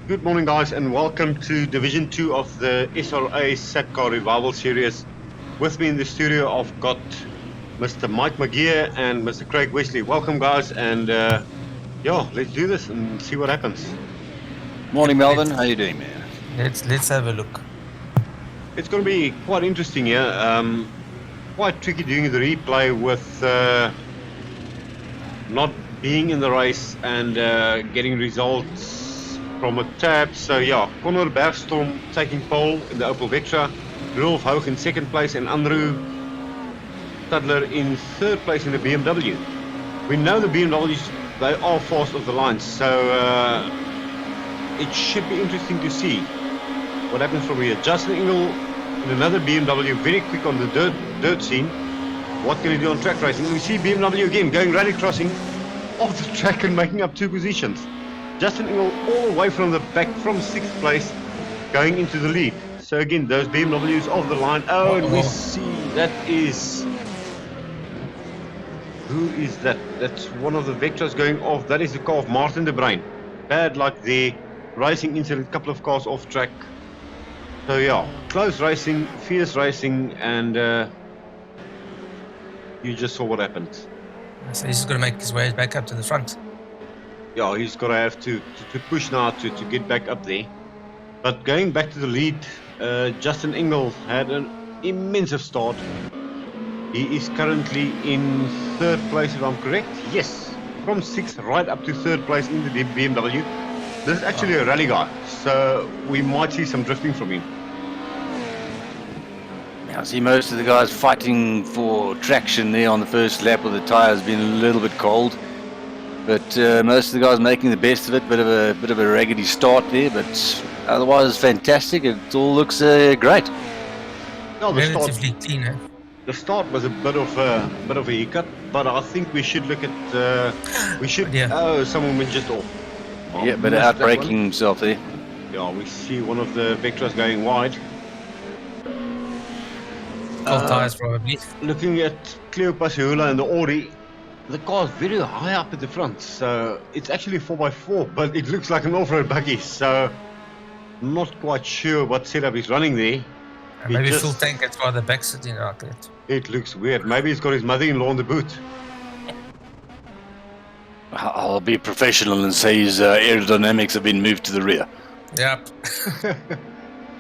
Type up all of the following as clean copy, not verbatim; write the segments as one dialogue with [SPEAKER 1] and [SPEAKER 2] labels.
[SPEAKER 1] Good morning, guys, and welcome to Division 2 of the SRA Satcar Revival Series. With me in the studio, I've got Mr. Mike McGeer and Mr. Craig Wesley. Welcome, guys, and yeah, let's do this and see what happens.
[SPEAKER 2] Morning, Melvin. How you doing, man?
[SPEAKER 3] Let's have a look.
[SPEAKER 1] It's going to be quite interesting here. Quite tricky doing the replay with not being in the race and getting results from a tab. So yeah, Conor Bergstrom taking pole in the Opel Vectra, Rolf Hoog in second place, and Andrew Tudler in third place in the BMW. We know the BMWs, they are fast off the lines, so it should be interesting to see what happens from here. Justin Engel in another BMW, very quick on the dirt scene. What can he do on track racing? We see BMW again going rally crossing off the track and making up 2 positions. Justin Engel all the way from the back, from 6th place, going into the lead. So again, those BMWs off the line. Oh, and we see that is... Who is that? That's one of the Vectras going off. That is the car of Martin de Bruin. Bad luck there. Racing incident, couple of cars off track. So yeah, close racing, fierce racing, and you just saw what happened.
[SPEAKER 3] So he's going to make his way back up to the front.
[SPEAKER 1] Yeah, he's going to have to push now to get back up there. But going back to the lead, Justin Engel had an immense start. He is currently in 3rd place, if I'm correct. Yes, from 6th right up to 3rd place in the BMW. This is actually a rally guy, so we might see some drifting from him.
[SPEAKER 2] I see most of the guys fighting for traction there on the first lap with the tyres being a little bit cold. But most of the guys making the best of it. Bit of a raggedy start there, but otherwise fantastic. It all looks great.
[SPEAKER 1] No,
[SPEAKER 3] Relatively clean, eh?
[SPEAKER 1] The start was a bit of a hiccup, but I think we should look at Oh, someone went just off.
[SPEAKER 2] Yeah, but outbraking himself there.
[SPEAKER 1] Yeah, we see one of the Vectras going wide.
[SPEAKER 3] Cold tyres probably.
[SPEAKER 1] Looking at Cleo Passiola and the Audi, the car's very high up at the front, so it's actually 4x4, but it looks like an off-road buggy, so I'm not quite sure what setup is running there.
[SPEAKER 3] Maybe full tank, that's why the back's sitting like that.
[SPEAKER 1] It looks weird. Maybe he's got his mother-in-law on the boot.
[SPEAKER 2] I'll be professional and say his aerodynamics have been moved to the rear.
[SPEAKER 3] Yep.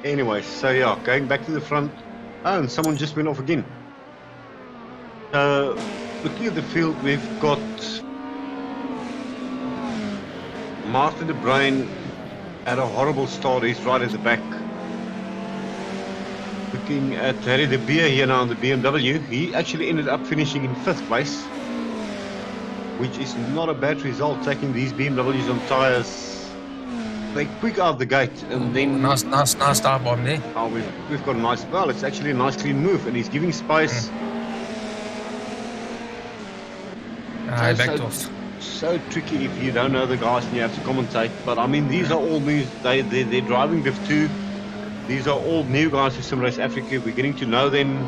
[SPEAKER 1] Anyway, so yeah, going back to the front. Oh, and someone just went off again. Looking at the field, we've got Martin de Bruin at a horrible start. He's right at the back. Looking at Harry de Beer here now on the BMW. He actually ended up finishing in 5th place, which is not a bad result, taking these BMWs on tyres. They quick out the gate, and then
[SPEAKER 3] Nice start bomb there.
[SPEAKER 1] oh, we've got a nice. Well, it's actually a nice clean move, and he's giving space.
[SPEAKER 3] I backed off.
[SPEAKER 1] So tricky if you don't know the guys and you have to commentate. But I mean, these are all moves. They're driving Div 2. These are all new guys to Sim Race Africa. We're getting to know them,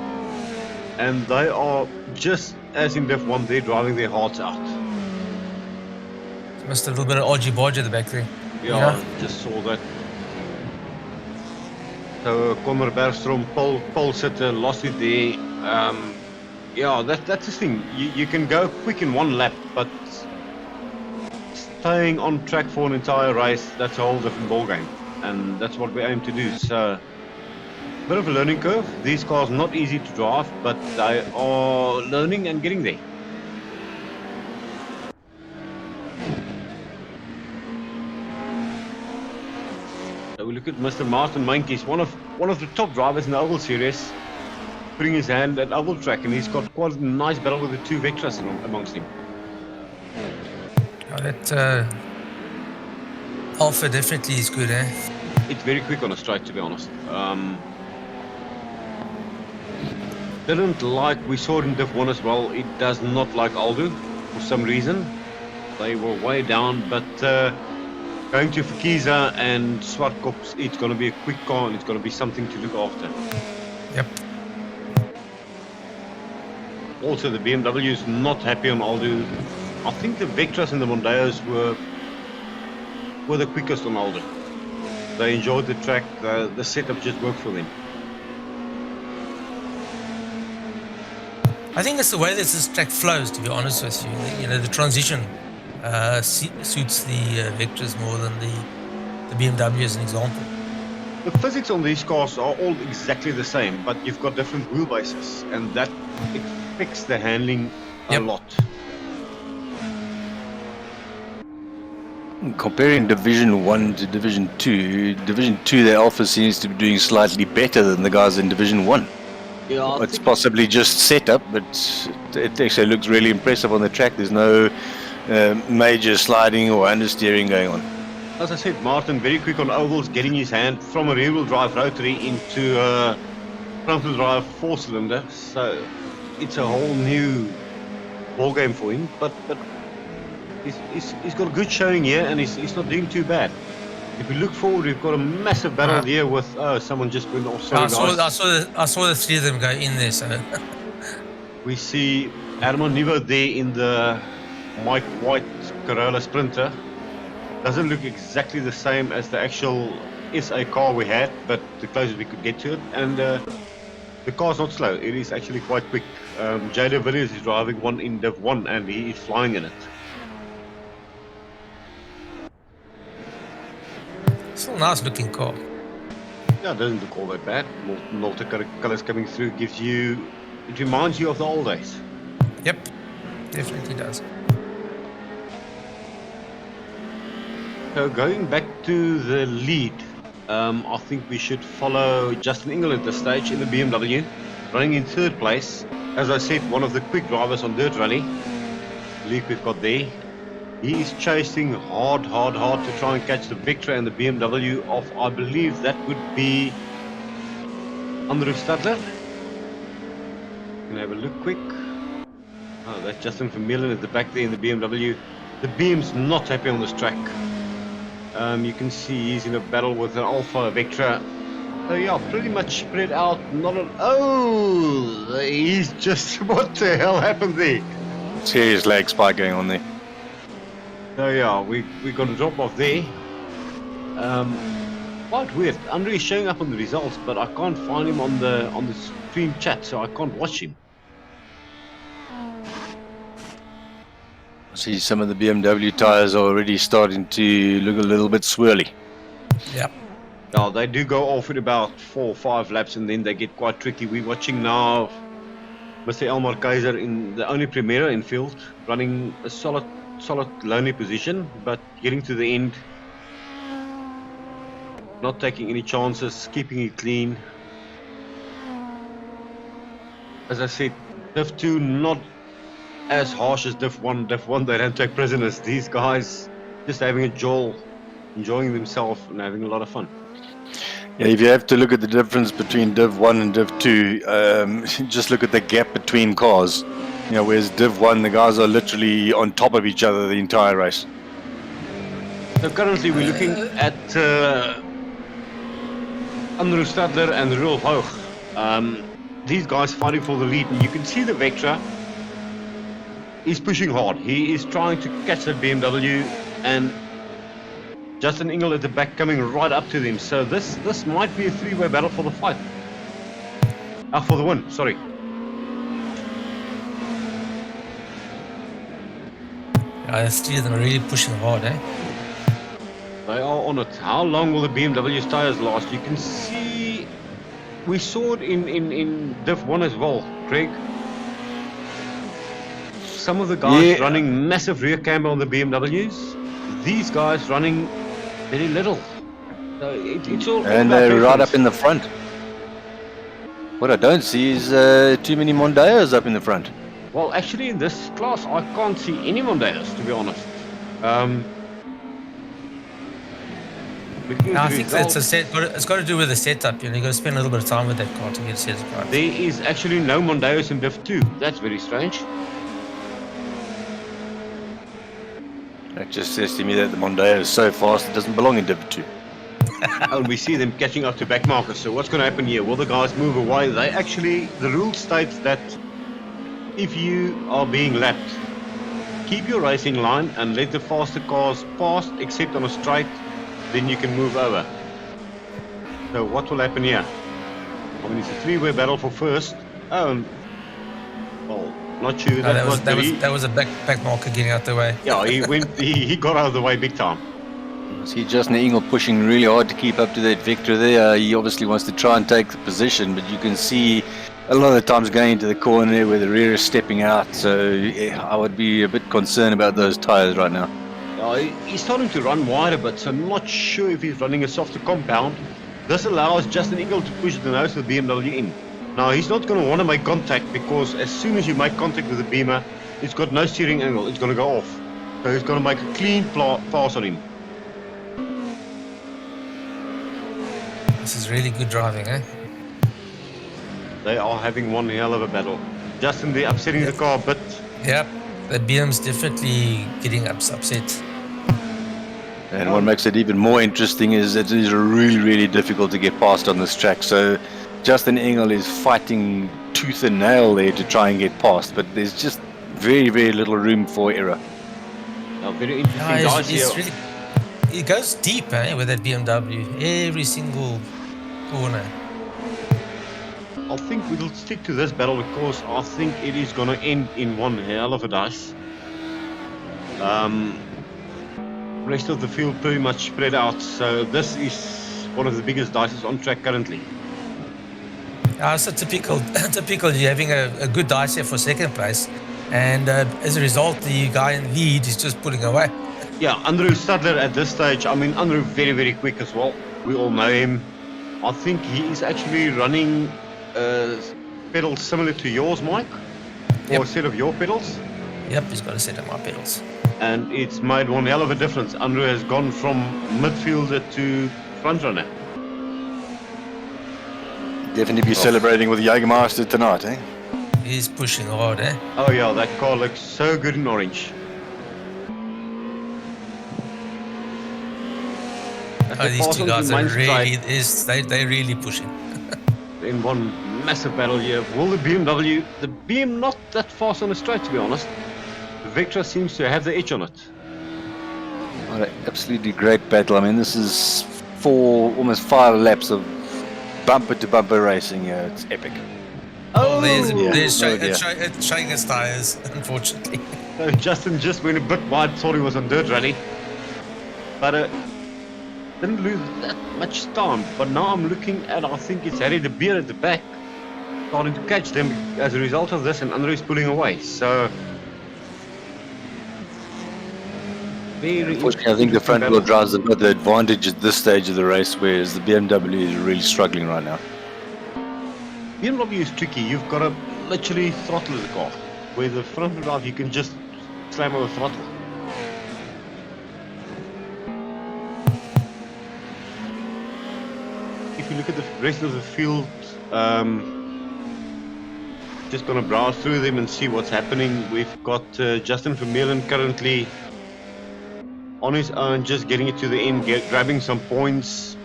[SPEAKER 1] and they are just as in Div 1. They're driving their hearts out.
[SPEAKER 3] Missed a little bit of Orgy Bodge at the back there.
[SPEAKER 1] Yeah, I just saw that. So Conor Bergstrom, pole sitter, lost it there. Yeah, that's the thing. You can go quick in one lap, but staying on track for an entire race, that's a whole different ballgame. And that's what we aim to do. So, bit of a learning curve. These cars not easy to drive, but they are learning and getting there. So we look at Mr. Martin Mankies, one of the top drivers in the Oval Series, putting his hand at Oval track, and he's got quite a nice battle with the 2 Vectras amongst him.
[SPEAKER 3] Oh, that Alpha definitely is good, eh?
[SPEAKER 1] It's very quick on a straight, to be honest. Didn't like, we saw it in Div 1 as well, it does not like Aldo for some reason. They were way down, but going to Verkieza and Swartkops, it's going to be a quick car and it's going to be something to look after.
[SPEAKER 3] Yep.
[SPEAKER 1] Also, the BMW is not happy on Aldo. I think the Vectras and the Mondeos were the quickest on Aldo. They enjoyed the track. The setup just worked for them.
[SPEAKER 3] I think it's the way that this track flows, to be honest with you. You know, the transition suits the Vectras more than the BMW as an example.
[SPEAKER 1] The physics on these cars are all exactly the same, but you've got different wheelbases, and that affects the handling a lot.
[SPEAKER 2] Comparing Division 1 to Division 2, Division 2, the Alpha seems to be doing slightly better than the guys in Division 1.
[SPEAKER 1] Yeah,
[SPEAKER 2] it's possibly just setup, but it actually looks really impressive on the track. There's no major sliding or understeering going on.
[SPEAKER 1] As I said, Martin, very quick on ovals, getting his hand from a rear-wheel drive rotary into a front-wheel drive four-cylinder. So it's a whole new ball game for him. But he's got a good showing here, and he's not doing too bad. If we look forward, we've got a massive battle here with someone just went off. Sorry,
[SPEAKER 3] I saw the three of them go in there. So
[SPEAKER 1] we see Armand Nivo there in the Mike White Corolla Sprinter. Doesn't look exactly the same as the actual SA car we had, but the closest we could get to it. And the car's not slow. It is actually quite quick. Jada Villiers is driving one in Div 1, and he is flying in it.
[SPEAKER 3] Still a nice looking car.
[SPEAKER 1] Yeah, it doesn't look all that bad. Multi-colors coming through it reminds you of the old days.
[SPEAKER 3] Yep, definitely does.
[SPEAKER 1] So going back to the lead, I think we should follow Justin Ingle at this stage in the BMW, running in third place. As I said, one of the quick drivers on Dirt Rally. League we've got there. He is chasing hard to try and catch the Vectra and the BMW off, I believe that would be Andrew Stadler. Can I have a look quick? Oh, that's Justin Vermeulen at the back there in the BMW. The BM's not happy on this track. You can see he's in a battle with an Alpha Vectra. So yeah, pretty much spread out. Oh, he's just, what the hell happened there?
[SPEAKER 2] Serious lag spike going on there.
[SPEAKER 1] So yeah, we got a drop off there. Quite weird. Andre is showing up on the results, but I can't find him on the stream chat, so I can't watch him.
[SPEAKER 2] I see some of the BMW tires are already starting to look a little bit swirly.
[SPEAKER 3] Yep.
[SPEAKER 1] Yeah, they do go off at about 4 or 5 laps, and then they get quite tricky. We're watching now Mr. Elmar Keizer in the only Primera in field, running a solid lonely position, but getting to the end, not taking any chances, keeping it clean. As I said, Div 2 not as harsh as Div 1. Div 1 they don't take prisoners. These guys just having a jolt, enjoying themselves and having a lot of fun.
[SPEAKER 2] Yeah, if you have to look at the difference between Div 1 and Div 2, just look at the gap between cars. You know, whereas Div 1, the guys are literally on top of each other the entire race.
[SPEAKER 1] So currently we're looking at Andrew Stadler and Rolf Hoog. These guys fighting for the lead, and you can see the Vectra. He's pushing hard. He is trying to catch that BMW, and Justin Ingle at the back coming right up to them. So this might be a three-way battle for the fight. For the win, sorry.
[SPEAKER 3] The three of them are really pushing hard, eh?
[SPEAKER 1] They are on it. How long will the BMW's tires last? You can see, we saw it in Div 1 as well, Craig. Some of the guys running massive rear camber on the BMWs. These guys running very little. So it's all.
[SPEAKER 2] And they're right up in the front. What I don't see is too many Mondeos up in the front.
[SPEAKER 1] Well, actually, in this class, I can't see any Mondeos, to be honest.
[SPEAKER 3] I think it's got to do with the setup. You know, you got to spend a little bit of time with that car to get it set up right.
[SPEAKER 1] There is actually no Mondeos in Div 2. That's very strange.
[SPEAKER 2] That just says to me that the Mondeo is so fast it doesn't belong in Div 2.
[SPEAKER 1] And we see them catching up to back markers. So what's going to happen here? Will the guys move away? The rule states that if you are being lapped, keep your racing line and let the faster cars pass, except on a straight, then you can move over. So what will happen here? I mean, it's a three-way battle for first. Oh, well, not sure.
[SPEAKER 3] No,
[SPEAKER 1] That was
[SPEAKER 3] that was a back marker getting out the way.
[SPEAKER 1] yeah, he went. He got out of the way big time.
[SPEAKER 2] See Justin Engel pushing really hard to keep up to that Vectra there. He obviously wants to try and take the position, but you can see a lot of the times going into the corner where the rear is stepping out. So yeah, I would be a bit concerned about those tyres right now.
[SPEAKER 1] He's starting to run wider, but so I'm not sure if he's running a softer compound. This allows Justin Engel to push the nose of the BMW in. Now, he's not going to want to make contact because as soon as you make contact with the Beamer, it's got no steering angle. It's going to go off. So he's going to make a clean pass on him.
[SPEAKER 3] This is really good driving, eh?
[SPEAKER 1] They are having one hell of a battle. Justin, they're upsetting the car a bit.
[SPEAKER 3] Yep, the BM's definitely getting upset.
[SPEAKER 2] And what makes it even more interesting is that it is really, really difficult to get past on this track. So Justin Engel is fighting tooth and nail there to try and get past, but there's just very, very little room for error.
[SPEAKER 1] Very interesting guys here.
[SPEAKER 3] Really, it goes deep, eh, with that BMW. Every single corner.
[SPEAKER 1] I think we'll stick to this battle because I think it is going to end in one hell of a dice. Rest of the field pretty much spread out, so this is one of the biggest dices on track currently.
[SPEAKER 3] So typical you're having a good dice here for second place, and as a result the guy in lead is just pulling away.
[SPEAKER 1] Yeah, Andrew Stadler at this stage, I mean Andrew very, very quick as well. We all know him. I think he is actually running pedals similar to yours, Mike, or a set of your pedals.
[SPEAKER 3] Yep, he's got a set of my pedals. And
[SPEAKER 1] it's made one hell of a difference. Andrew has gone from midfielder to front runner.
[SPEAKER 2] Definitely be celebrating with Jägermeister tonight, eh?
[SPEAKER 3] He's pushing hard, eh?
[SPEAKER 1] Oh yeah, that car looks so good in orange.
[SPEAKER 3] These two guys are really, they're really pushing.
[SPEAKER 1] In one massive battle here. Will the BM not that fast on the straight, to be honest. The Vectra seems to have the edge on it.
[SPEAKER 2] What an absolutely great battle. I mean, this is almost 5 laps of bumper to bumper racing. Yeah, it's epic.
[SPEAKER 3] It's showing his tires, unfortunately.
[SPEAKER 1] So Justin just went a bit wide, thought he was on dirt rally. But didn't lose that much time. But now I'm looking at, I think it's Harry de Beer at the back, starting to catch them as a result of this, and Andre's pulling away. So
[SPEAKER 2] unfortunately, I think the front wheel drives have got the advantage at this stage of the race, whereas the BMW is really struggling right now.
[SPEAKER 1] BMW is tricky. You've got to literally throttle the car. Where the front wheel drive, you can just slam on the throttle. If you look at the rest of the field, just going to browse through them and see what's happening. We've got Justin Vermeulen currently on his own, just getting it to the end, grabbing some points.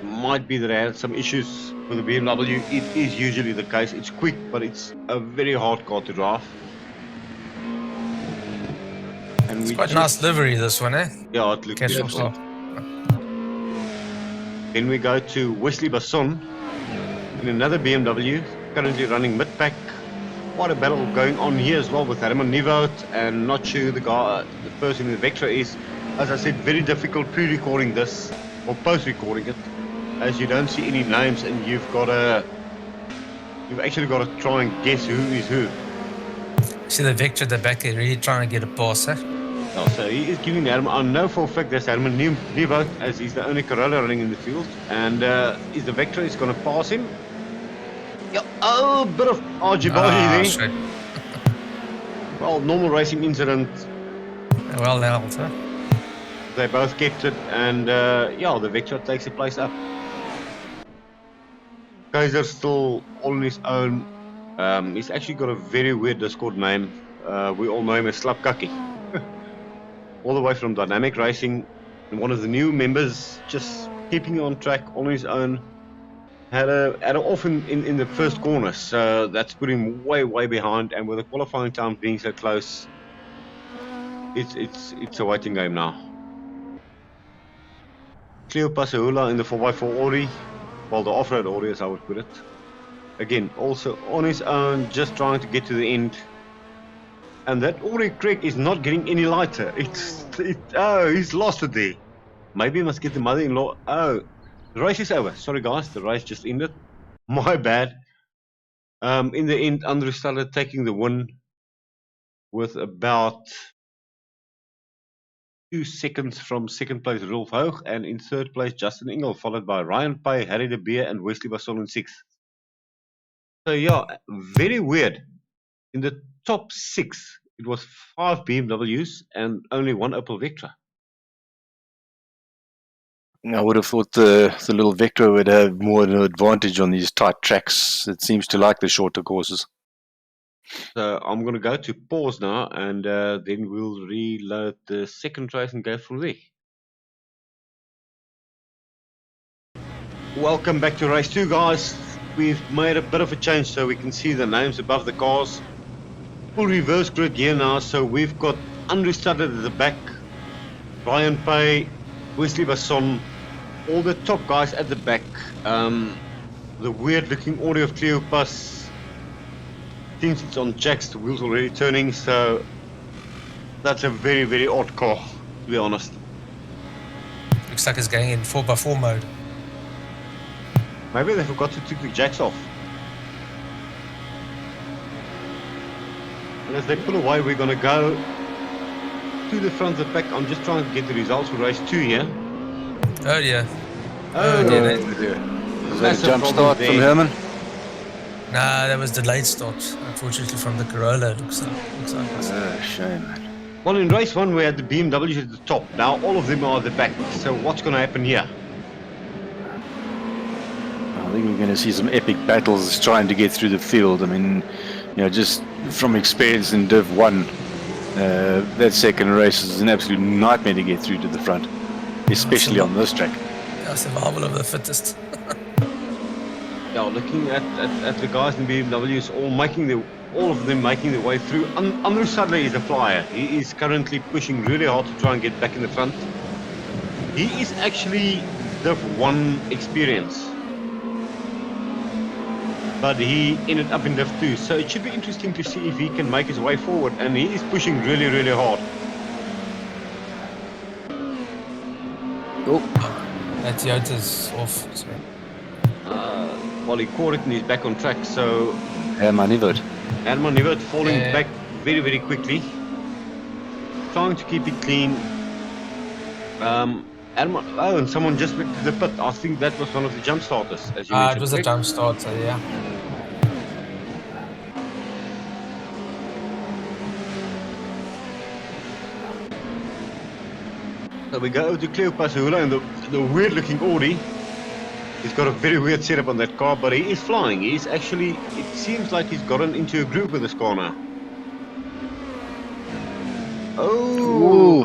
[SPEAKER 1] Might be that I had some issues with the BMW. It is usually the case. It's quick, but it's a very hard car to drive. And
[SPEAKER 3] it's quite a nice livery, this one, eh?
[SPEAKER 1] Yeah, it looks beautiful. Then we go to Wesley Basson in another BMW, currently running mid-pack. Quite a battle going on here as well with Herman Nieuwoud, and not sure the person in the Vectra is. As I said, very difficult pre-recording this or post-recording it, as you don't see any names, and you've actually got to try and guess who is who.
[SPEAKER 3] See the Vectra at the back, is really trying to get a pass, eh?
[SPEAKER 1] Oh, so he is giving Herman. I know for a fact that's Herman Nieuwoud, as he's the only Corolla running in the field, and is the Vectra is going to pass him? Yeah, oh, bit of argy-bargy there.
[SPEAKER 3] Shit.
[SPEAKER 1] Well, normal racing incident.
[SPEAKER 3] Well held, huh?
[SPEAKER 1] They both kept it, and yeah, the Vectra takes the place up. Kaiser's still on his own. He's actually got a very weird Discord name. We all know him as Slapkaki. All the way from Dynamic Racing, and one of the new members, just keeping on track on his own. Had an off in the first corner, so that's put him way behind, and with the qualifying time being so close, it's a waiting game now. Cleo Pasahula in the 4x4 Audi, well, the off-road audience, I would put it. Again, also on his own, just trying to get to the end. And that Ori Creek is not getting any lighter. Oh, he's lost it there. Maybe he must get the mother-in-law. Oh, the race is over. Sorry, guys, the race just ended. My bad. In the end, Andrew started taking the win with about 2 seconds from second place Rolf Hoog, and in third place Justin Engel, followed by Ryan Pay, Harry de Beer, and Wesley Basson in sixth. So yeah, very weird. In the top 6, it was 5 BMWs and only 1 Opel Vectra.
[SPEAKER 2] I would have thought the little Vectra would have more of an advantage on these tight tracks. It seems to like the shorter courses.
[SPEAKER 1] So I'm going to go to pause now, and then we'll reload the second race and go from there. Welcome back to race 2, guys. We've made a bit of a change so we can see the names above the cars. Full reverse grid here now, so we've got Andrew Studdard at the back, Ryan Pay, Wesley Basson, all the top guys at the back. The weird looking Audi of Cleopas, seems it's on jacks, the wheels already turning, so that's a very, very odd car, to be honest.
[SPEAKER 3] Looks like it's going in 4x4 mode.
[SPEAKER 1] Maybe they forgot to take the jacks off. And as they pull away, we're going to go to the front of the pack. I'm just trying to get the results for race 2 here.
[SPEAKER 3] Oh dear.
[SPEAKER 1] Oh
[SPEAKER 3] dear.
[SPEAKER 2] Was that a jump start from Herman?
[SPEAKER 3] Nah, that was delayed start, unfortunately, from the Corolla. Looks like.
[SPEAKER 2] Oh, shame, man.
[SPEAKER 1] Well, in race 1 we had the BMWs at the top. Now all of them are at the back. So what's going to happen here?
[SPEAKER 2] I think we're going to see some epic battles trying to get through the field. I mean, just from experience in Div 1, that second race is an absolute nightmare to get through to the front, especially on this track.
[SPEAKER 3] Yeah, survival of the fittest.
[SPEAKER 1] Yeah, looking at the guys in BMWs, all of them making their way through. Andrew Sadler is a flyer. He is currently pushing really hard to try and get back in the front. He is actually Div 1 experience, but he ended up in Div 2, so it should be interesting to see if he can make his way forward, and he is pushing really, really hard.
[SPEAKER 2] Oh,
[SPEAKER 3] That Toyota's off. Sorry.
[SPEAKER 1] Well, he caught it and he's back on track, so
[SPEAKER 2] Herman Nivert.
[SPEAKER 1] Herman Nivert falling back very, very quickly, trying to keep it clean. And someone just went to the pit. I think that was one of the jump starters, as you mentioned.
[SPEAKER 3] It was a jump starter, yeah.
[SPEAKER 1] So we go to Cleopas Hula, and the weird looking Audi. He's got a very weird setup on that car, but he is flying. He's actually, it seems like he's gotten into a group with this car now. Oh,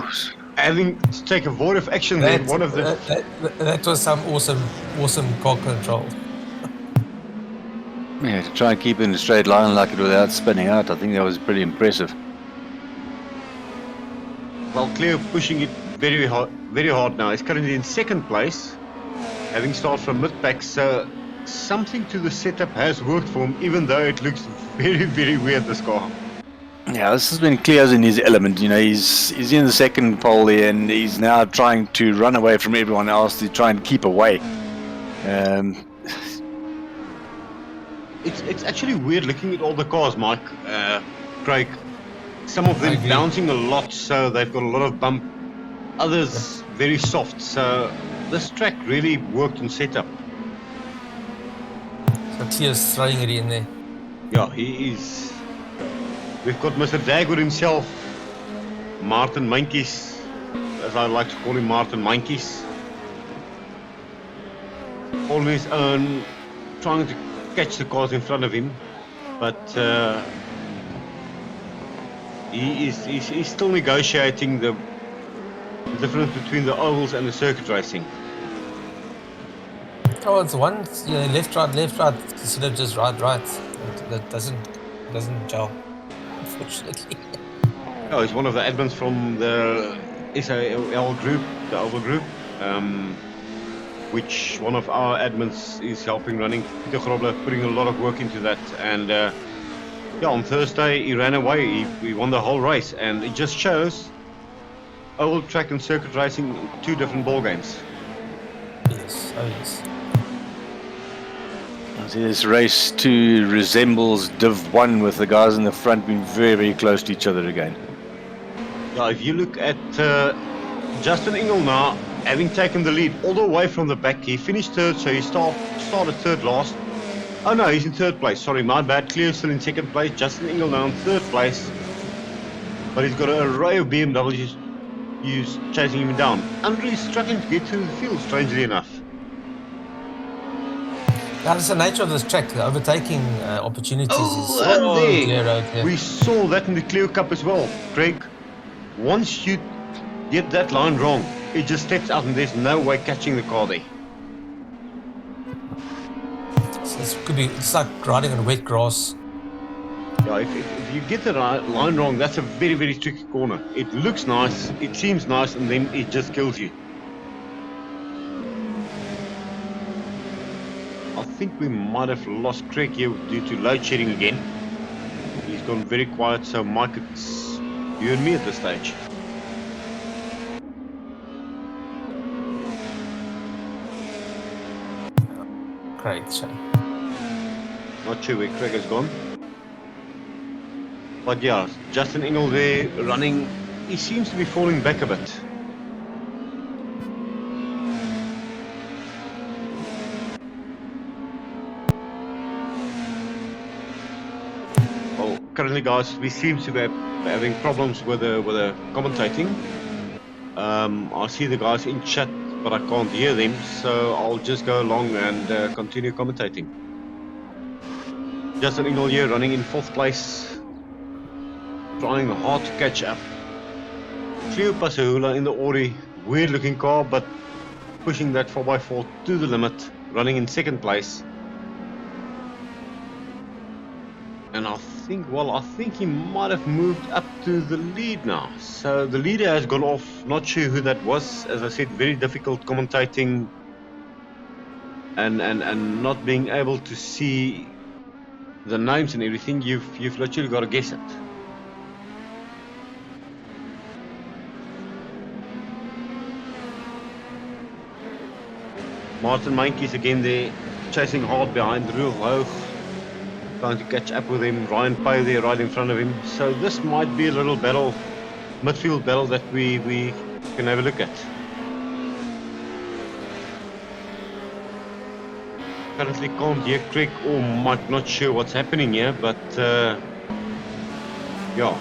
[SPEAKER 1] having to take a void of action there. One of the
[SPEAKER 3] that was some awesome car control.
[SPEAKER 2] Yeah, to try and keep it in a straight line like it without spinning out, I think that was pretty impressive.
[SPEAKER 1] Well, Cleo pushing it very hard now. He's currently in second place, having started from mid-pack, so something to the setup has worked for him, even though it looks very, very weird, this car.
[SPEAKER 2] Yeah, this has been Cleo's in his element. He's in the second pole there, and he's now trying to run away from everyone else to try and keep away.
[SPEAKER 1] It's actually weird looking at all the cars, Mike, Craig. Some of them bouncing a lot, so they've got a lot of bump. Others very soft, so this track really worked on setup.
[SPEAKER 3] So Cleo's throwing it in there.
[SPEAKER 1] Yeah, he is. We've got Mr. Dagwood himself, Martin Mankies, as I like to call him, Martin Mankies. On his own, trying to catch the cars in front of him, but he's still negotiating the difference between the ovals and the circuit racing.
[SPEAKER 3] Oh, it's one left, right, instead of just right. That doesn't gel, unfortunately.
[SPEAKER 1] Oh, he's one of the admins from the SRA group, the oval group. which one of our admins is helping running. Peter Grobler putting a lot of work into that, and yeah, on Thursday he ran away. He won the whole race, and it just shows oval track and circuit racing, two different ball games.
[SPEAKER 3] Yes, oh yes.
[SPEAKER 2] I see this race 2 resembles Div 1 with the guys in the front being very, very close to each other again.
[SPEAKER 1] Yeah, if you look at Justin Ingle now, having taken the lead all the way from the back, he finished third, so he started third last. Oh no, he's in third place. Sorry, my bad. Cleo's still in second place. Justin Ingle now in third place, but he's got an array of BMWs chasing him down. Andre is struggling to get through the field, strangely enough.
[SPEAKER 3] That's the nature of this track. The overtaking opportunities is
[SPEAKER 1] and there.
[SPEAKER 3] dear, oh dear.
[SPEAKER 1] We saw that in the Clio Cup as well, Greg. Once you get that line wrong, it just steps out and there's no way catching the car there.
[SPEAKER 3] So it's like riding on wet grass.
[SPEAKER 1] Yeah, if you get the line wrong, that's a very, very tricky corner. It looks nice, it seems nice, and then it just kills you. I think we might have lost Craig here due to load shedding again. He's gone very quiet, so Mike, it's you and me at this stage.
[SPEAKER 3] Great shame.
[SPEAKER 1] Not sure where Craig has gone. But yeah, Justin Ingle there running, he seems to be falling back a bit. Well, currently guys, we seem to be having problems with the commentating. I see the guys in chat, but I can't hear them, so I'll just go along and continue commentating. Justin Ingle here running in 4th place, trying hard to catch up. Cleo Pasahula in the Audi, weird looking car, but pushing that 4x4 to the limit, running in 2nd place. And I think he might have moved up to the lead now. So the leader has gone off, not sure who that was. As I said, very difficult commentating and not being able to see the names and everything. You've literally got to guess it. Martin Mankies again there, chasing hard behind Ruel Hoog, trying to catch up with him. Ryan Pay there right in front of him. So this might be a little battle, midfield battle that we can have a look at. Currently can't hear Craig or Mike, not sure what's happening here, but yeah.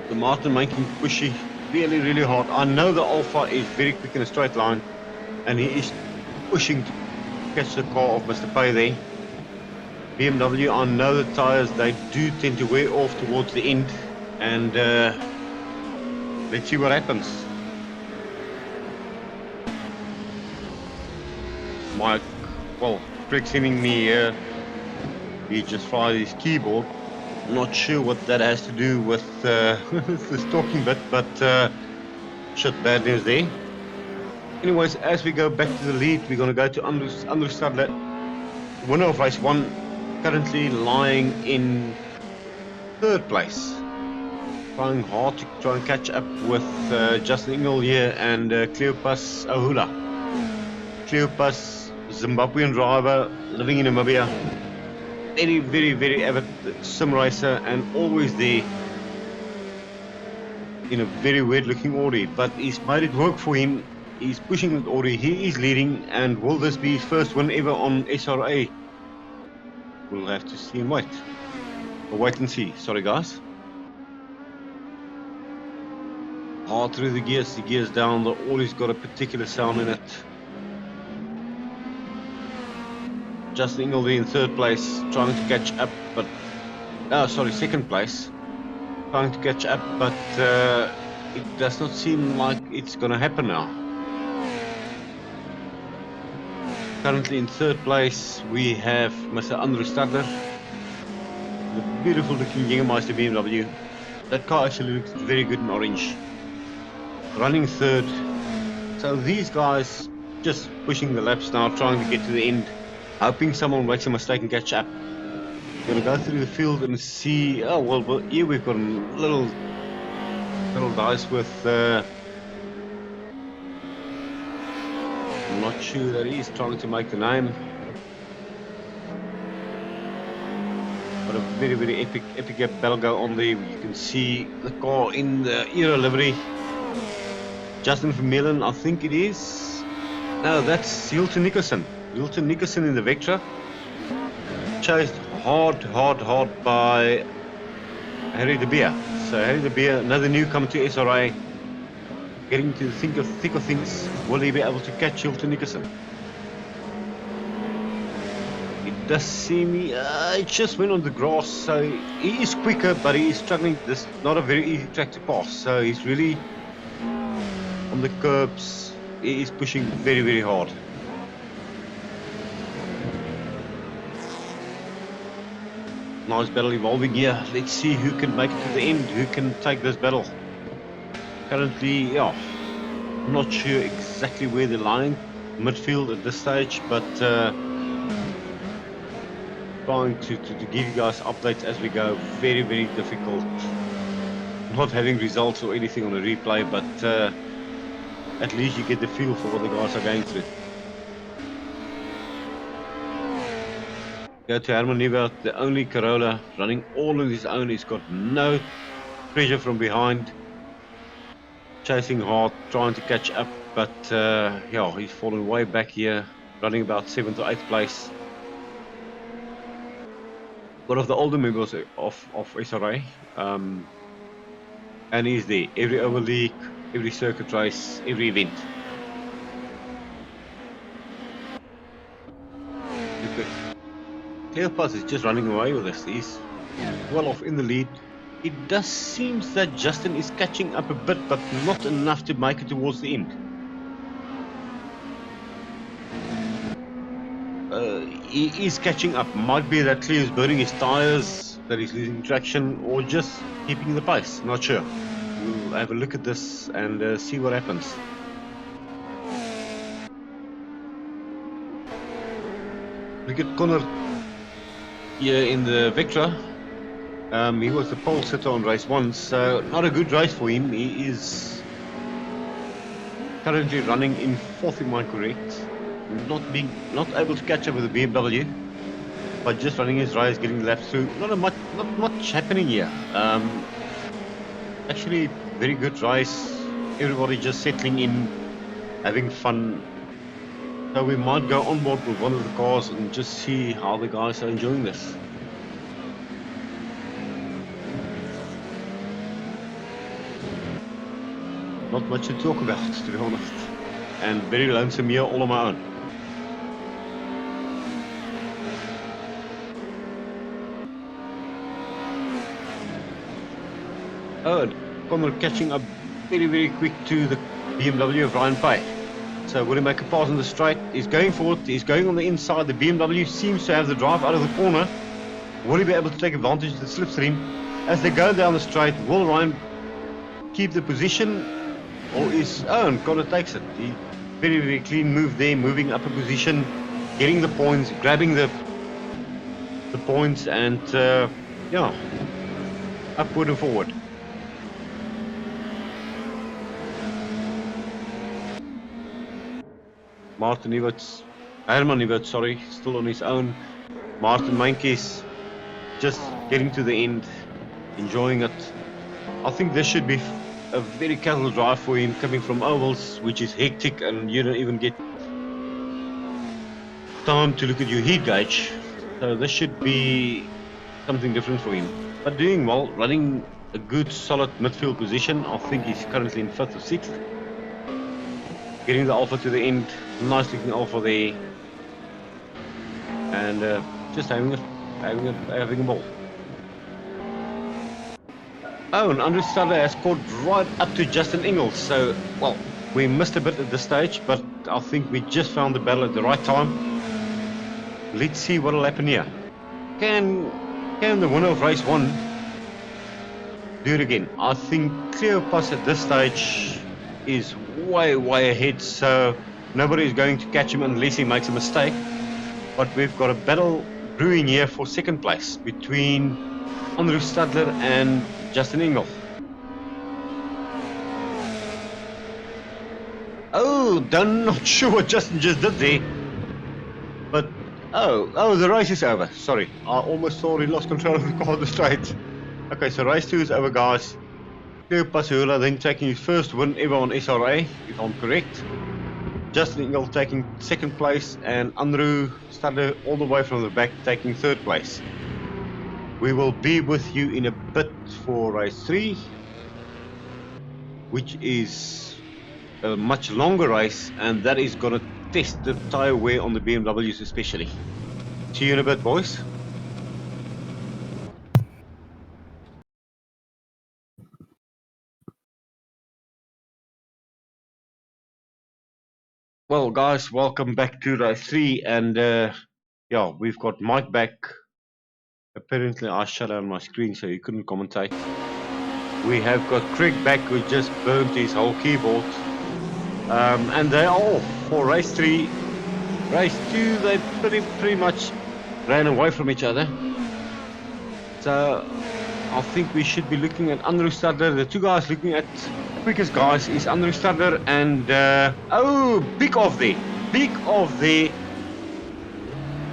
[SPEAKER 1] The Martin making pushy really, really hard. I know the Alpha is very quick in a straight line, and he is pushing to catch the car of Mr. Pay there. BMW, I know the tyres, they do tend to wear off towards the end, and let's see what happens. Mike, well, Craig sending me here, he just fired his keyboard. Not sure what that has to do with this talking bit, but shit, bad news there. Anyways, as we go back to the lead, we're going to go to Andrew Stadler, winner of race 1, currently lying in 3rd place. Trying hard to try and catch up with Justin Ingle here and Cleopas Ahula. Cleopas, Zimbabwean driver, living in Namibia. Very, very, very avid sim racer and always there in a very weird looking Audi, but he's made it work for him. He's pushing the Audi, he is leading, and will this be his first win ever on SRA? We'll have to see and wait. Or wait and see, sorry guys. Hard through the gears down, the Audi's got a particular sound in it. Justin Ingle in 3rd place, trying to catch up, but 2nd place, trying to catch up, but it does not seem like it's going to happen now. Currently in third place, we have Mr. Andre Stadler, the beautiful looking Jägermeister BMW. That car actually looks very good in orange. Running third. So these guys just pushing the laps now, trying to get to the end, hoping someone makes a mistake and catch up. Gonna go through the field and see. Oh well, here we've got a little dice with. I'm not sure that he's trying to make the name, but a very epic Belgo on there. You can see the car in the Era livery. Justin Vermeulen, I think it is. No, that's Hilton Nicholson. Hilton Nicholson in the Vectra. Chased hard by Harry De Beer. So Harry De Beer, another newcomer to SRA, getting to the thick of things. Will he be able to catch Hilton Nicholson? It does seem it just went on the grass, so he is quicker, but he is struggling. This is not a very easy track to pass, so he's really on the curbs. He is pushing very hard. Nice battle evolving here. Let's see who can make it to the end, who can take this battle. Currently, yeah, I'm not sure exactly where they're lying midfield at this stage, but trying to give you guys updates as we go. Very difficult not having results or anything on the replay, but at least you get the feel for what the guys are going through. Go to Herman Nieuwert, the only Corolla running all on his own. He's got no pressure from behind, chasing hard, trying to catch up, but yeah, he's fallen way back here, running about 7th or 8th place. One of the older members of SRA, and he's there every overleague, every circuit race, every event. Cleopas is just running away with us. He's well off in the lead. It does seem that Justin is catching up a bit, but not enough to make it towards the end. He is catching up. Might be that Cleo is burning his tires, that he's losing traction, or just keeping the pace. Not sure. We'll have a look at this and see what happens. Look at Connor here in the Vectra. He was the pole sitter on race 1, so not a good race for him. He is currently running in 4th, am I correct? Not able to catch up with the BMW, but just running his race, getting laps through. Not much happening here. Actually, very good race. Everybody just settling in, having fun. So we might go on board with one of the cars and just see how the guys are enjoying this. Not much to talk about, to be honest. And very lonesome here all on my own. Oh, and Connor catching up very quick to the BMW of Ryan Pay. So will he make a pass on the straight? He's going for it. He's going on the inside. The BMW seems to have the drive out of the corner. Will he be able to take advantage of the slipstream? As they go down the straight, will Ryan keep the position? Or is... Oh, and Connor takes it. He very clean move there, moving up a position, getting the points, grabbing the points, and yeah, upward and forward. Herman Nieuwert, sorry, still on his own. Martin Meintjes just getting to the end, enjoying it. I think this should be a very casual drive for him, coming from ovals, which is hectic, and you don't even get time to look at your heat gauge. So this should be something different for him. But doing well, running a good solid midfield position. I think he's currently in 5th or 6th. Getting the Alpha to the end, nice looking Alpha there, and just having a ball. Oh, and Andre Stadler has scored right up to Justin Ingles. So, well, We missed a bit at this stage, but I think we just found the battle at the right time. Let's see what will happen here. Can the winner of race 1 do it again? I think Cleopas at this stage is way ahead, so nobody is going to catch him unless he makes a mistake. But we've got a battle brewing here for second place between Andrew Stadler and Justin Engel. Oh, I'm not sure what Justin just did there. But, oh, the race is over. Sorry, I almost thought he lost control of the car on the straight. Okay, so race 2 is over, guys. Cleopas Hula then taking his first win ever on SRA, if I'm correct. Justin Engel taking second place, and Andrew Stadler all the way from the back taking third place. We will be with you in a bit for race 3, which is a much longer race, and that is going to test the tyre wear on the BMWs especially. See you in a bit, boys. Well, guys, welcome back to race 3, and yeah, we've got Mike back. Apparently I shut down my screen so he couldn't commentate. We have got Craig back, who just burnt his whole keyboard. And they are all for race 3. Race 2, they pretty much ran away from each other. So I think we should be looking at Andrew Stadler. The two guys looking at quickest guys is Andrew Stadler and oh, big off there.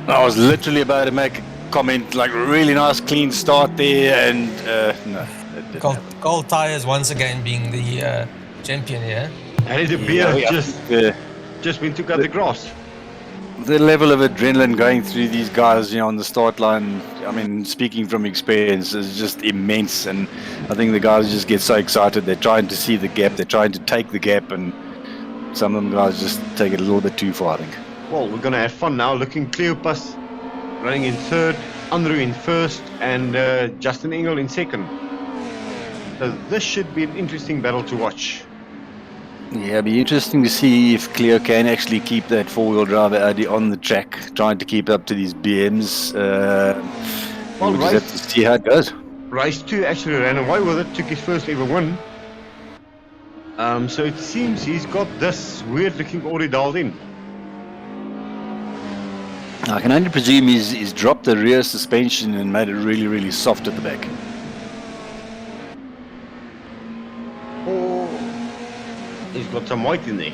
[SPEAKER 2] I was literally about to make a comment, like really nice clean start there, and no, it didn't happen.
[SPEAKER 3] Gold tires once again being the champion here.
[SPEAKER 1] And the beer just been took out the grass.
[SPEAKER 2] The level of adrenaline going through these guys, you know, on the start line, I mean, speaking from experience, is just immense. And I think the guys just get so excited. They're trying to see the gap. They're trying to take the gap. And some of them guys just take it a little bit too far, I think.
[SPEAKER 1] Well, we're going to have fun now. Looking Cleopas running in third, Andrew in first, and Justin Engel in second. So this should be an interesting battle to watch.
[SPEAKER 2] Yeah, it'll be interesting to see if Cleo can actually keep that four-wheel drive Audi on the track, trying to keep up to these BMs.
[SPEAKER 1] Well,
[SPEAKER 2] we'll just have to see how it goes.
[SPEAKER 1] Race 2 actually ran away with it, took his first ever win. So it seems he's got this weird-looking Audi dialed in.
[SPEAKER 2] I can only presume he's dropped the rear suspension and made it really soft at the back.
[SPEAKER 1] Or he's got some white in there.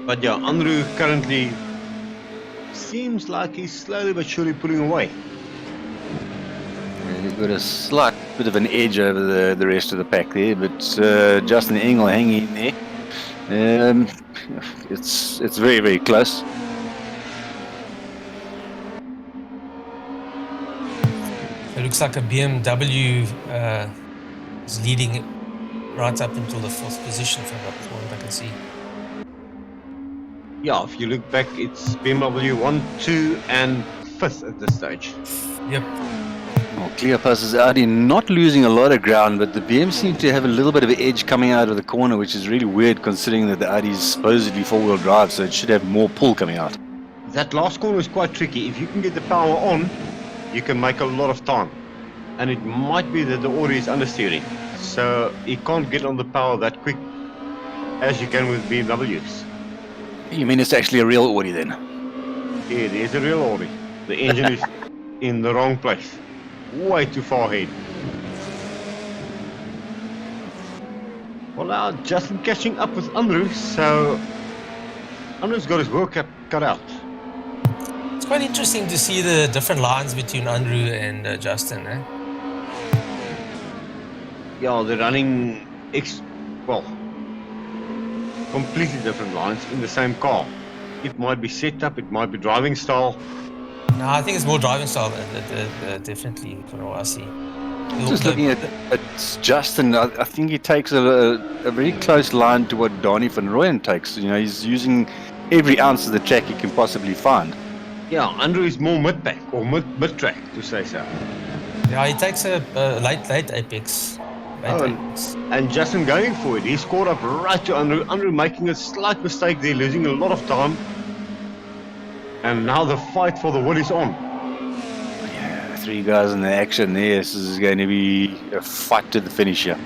[SPEAKER 1] But yeah, Andrew currently seems like he's slowly but surely pulling away.
[SPEAKER 2] Yeah, he's got a slight bit of an edge over the rest of the pack there, but Justin Engel hanging in there. It's very close.
[SPEAKER 3] It looks like a BMW is leading it right up until the 4th position from what I can see.
[SPEAKER 1] Yeah, if you look back, it's BMW 1, 2 and 5th at this stage.
[SPEAKER 3] Yep.
[SPEAKER 2] Well, Cleopas is Audi not losing a lot of ground, but the BM seems to have a little bit of an edge coming out of the corner, which is really weird considering that the Audi is supposedly four-wheel drive, so it should have more pull coming out.
[SPEAKER 1] That last corner is quite tricky. If you can get the power on, you can make a lot of time. And it might be that the Audi is understeering, so you can't get on the power that quick as you can with BMWs.
[SPEAKER 2] You mean it's actually a real Audi then?
[SPEAKER 1] Yeah, there's a real Audi. The engine is in the wrong place. Way too far ahead. Well, now Justin catching up with Andrew, so Andrew's got his work cut out.
[SPEAKER 3] It's quite interesting to see the different lines between Andrew and Justin, eh?
[SPEAKER 1] Yeah, they're running completely different lines in the same car. It might be setup, it might be driving style.
[SPEAKER 3] No, I think it's more driving style, definitely, from what I see.
[SPEAKER 2] Just looking at Justin, I think he takes a very close line to what Donnie van Rooyen takes. You know, he's using every ounce of the track he can possibly find.
[SPEAKER 1] Yeah, Andrew is more mid-pack or mid-track, to say so.
[SPEAKER 3] Yeah, he takes a late apex. Late
[SPEAKER 1] Oh,
[SPEAKER 3] apex.
[SPEAKER 1] and Justin going for it. He scored up right to Andrew. Andrew making a slight mistake there, losing a lot of time. And now the fight for the win is on.
[SPEAKER 2] Yeah, 3 guys in the action there. This is going to be a fight to the finish here.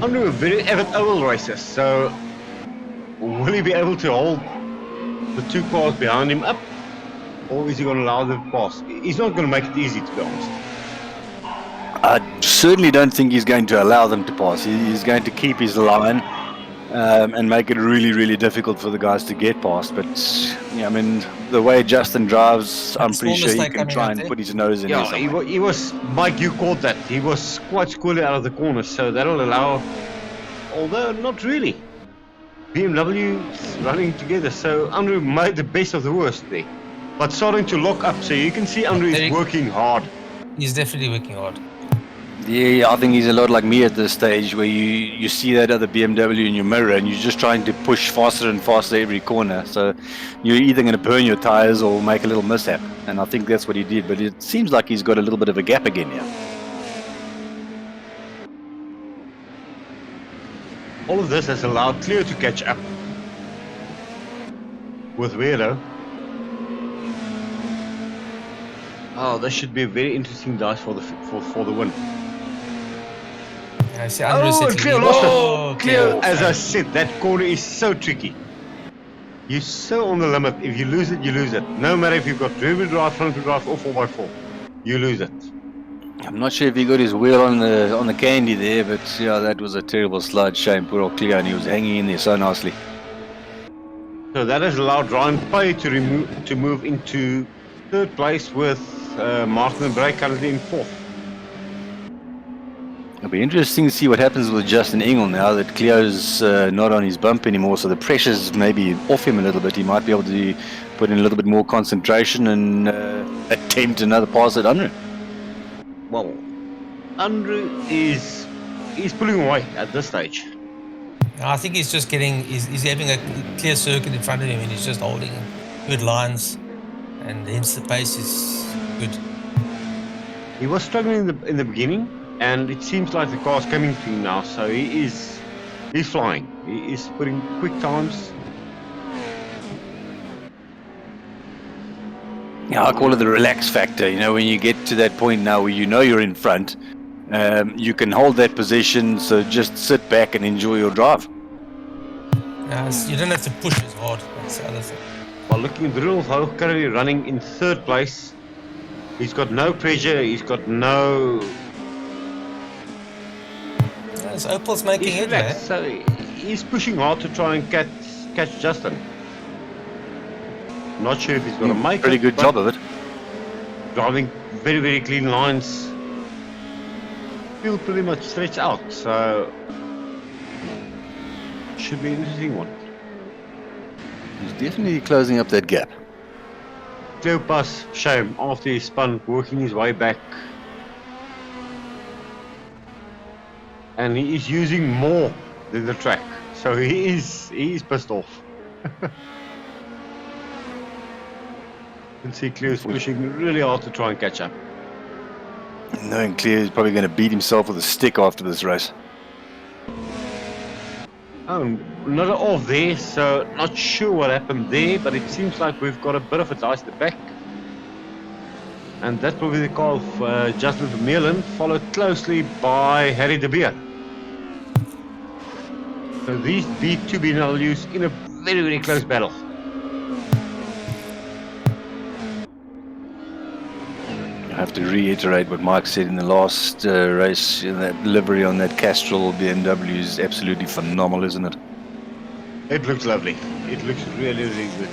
[SPEAKER 1] Andrew, a very avid oval racer, so will he be able to hold the 2 cars behind him up? Or is he going to allow them to pass? He's not going to make it easy, to be honest.
[SPEAKER 2] I certainly don't think he's going to allow them to pass. He's going to keep his line and make it really, really difficult for the guys to get past. But yeah, I mean, the way Justin drives, I'm pretty sure he can try and put his nose in there
[SPEAKER 1] Yeah,
[SPEAKER 2] somewhere.
[SPEAKER 1] he was, Mike, you caught that. He was quite squirrely out of the corner, so that'll allow, although not really. BMW running together, so Andrew made the best of the worst there. But starting to lock up, so you can see Andrew is working hard.
[SPEAKER 3] He's definitely working hard.
[SPEAKER 2] Yeah, I think he's a lot like me at this stage, where you see that other BMW in your mirror and you're just trying to push faster and faster every corner. So you're either going to burn your tires or make a little mishap. And I think that's what he did. But it seems like he's got a little bit of a gap again here.
[SPEAKER 1] All of this has allowed Cleo to catch up with Weirdo. Oh, this should be a very interesting dice for the win.
[SPEAKER 3] I see Andrew
[SPEAKER 1] and Cleo lost it. Cleo, as I
[SPEAKER 3] sorry.
[SPEAKER 1] said, that corner is so tricky. You're so on the limit. If you lose it, you lose it. No matter if you've got rear-wheel drive, front-wheel drive, or 4x4, you lose it.
[SPEAKER 2] I'm not sure if he got his wheel on the candy there, but yeah, that was a terrible slide. Shame, poor old Cleo, and he was hanging in there so nicely.
[SPEAKER 1] So that has allowed Ryan Pay to move into 3rd place with Martin and Bray currently in 4th.
[SPEAKER 2] It'll be interesting to see what happens with Justin Engel now that Cleo's not on his bump anymore, so the pressure's maybe off him a little bit. He might be able to put in a little bit more concentration and attempt another pass at Andrew.
[SPEAKER 1] Well, Andrew is pulling away at this stage.
[SPEAKER 3] I think he's just he's having a clear circuit in front of him and he's just holding good lines, and hence the pace is good.
[SPEAKER 1] He was struggling in the beginning, and it seems like the car's coming to him now, so he's flying. He is putting quick times.
[SPEAKER 2] Yeah, I call it the relax factor. You know, when you get to that point now where you know you're in front, you can hold that position, so just sit back and enjoy your drive.
[SPEAKER 3] You don't have to push as hard. That's the other thing.
[SPEAKER 1] While looking at Riddle, currently running in 3rd place. He's got no pressure, he's got no...
[SPEAKER 3] Yes, Opel's making
[SPEAKER 1] He's
[SPEAKER 3] it, man.
[SPEAKER 1] relaxed, so he's pushing hard to try and catch Justin. Not sure if he's going to make
[SPEAKER 2] Pretty
[SPEAKER 1] it.
[SPEAKER 2] good job of it.
[SPEAKER 1] Driving very, very clean lines. Feel pretty much stretched out, so should be an interesting one.
[SPEAKER 2] He's definitely closing up that gap.
[SPEAKER 1] Cleopas, shame, after he spun, working his way back. And he is using more than the track, so he is pissed off. You can see Cleo's pushing really hard to try and catch up.
[SPEAKER 2] Knowing Cleo is probably going to beat himself with a stick after this race.
[SPEAKER 1] Oh, another off there, so not sure what happened there, but it seems like we've got a bit of a dice at the back. And that will be the car of Justin Vermeulen, followed closely by Harry de Beer. So these two BMWs in a very, very close battle.
[SPEAKER 2] I have to reiterate what Mike said in the last race. That livery on that Castrol BMW is absolutely phenomenal, isn't it?
[SPEAKER 1] It looks lovely. It looks really, really good.